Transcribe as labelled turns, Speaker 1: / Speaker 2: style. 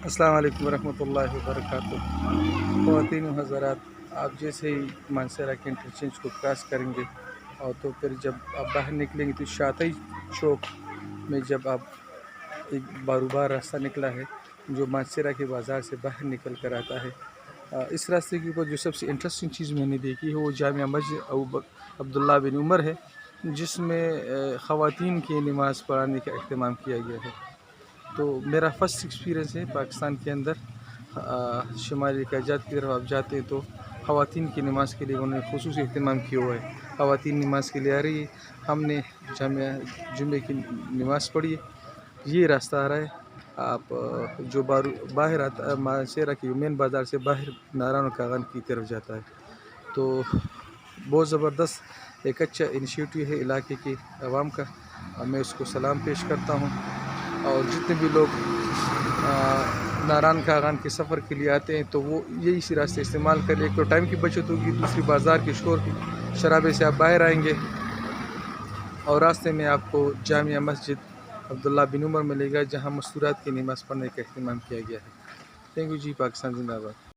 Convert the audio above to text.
Speaker 1: السلام علیکم ورحمۃ اللہ وبرکاتہ۔ خواتین و حضرات، آپ جیسے ہی مانسہرہ کے انٹرچینج کو کراس کریں گے اور تو پھر جب آپ باہر نکلیں گے تو شاطئی چوک میں جب آپ ایک باروبار راستہ نکلا ہے جو مانسہرہ کے بازار سے باہر نکل کر آتا ہے، اس راستے کے اوپر جو سب سے انٹرسٹنگ چیز میں نے دیکھی ہے وہ جامع مسجد عبداللہ بن عمر ہے، جس میں خواتین کی نماز پڑھانے کا اہتمام کیا گیا ہے۔ تو میرا فرسٹ ایکسپیرینس ہے پاکستان کے اندر، شمالی خلیجات کی طرف آپ جاتے ہیں تو خواتین کی نماز کے لیے انہوں نے خصوصی اہتمام کیا ہوا ہے۔ خواتین نماز کے لیے آ رہی ہے، ہم نے جمعے کی نماز پڑھی ہے، یہ راستہ آ رہا ہے۔ آپ جو باہر آتا مانسہرہ کے مین بازار سے باہر ناران و کاغان کی طرف جاتا ہے، تو بہت زبردست ایک اچھا انیشیٹو ہے علاقے کے عوام کا، میں اس کو سلام پیش کرتا ہوں۔ اور جتنے بھی لوگ ناران کاغان کے سفر کے لیے آتے ہیں تو وہ یہی سی راستے استعمال کریں، ایک تو ٹائم کی بچت ہوگی، دوسری بازار کے شور شرابے سے آپ باہر آئیں گے، اور راستے میں آپ کو جامع مسجد عبداللہ بن عمر ملے گا جہاں مستورات کی نماز پڑھنے کا اہتمام کیا گیا ہے۔ تھینک یو جی، پاکستان زندہ باد۔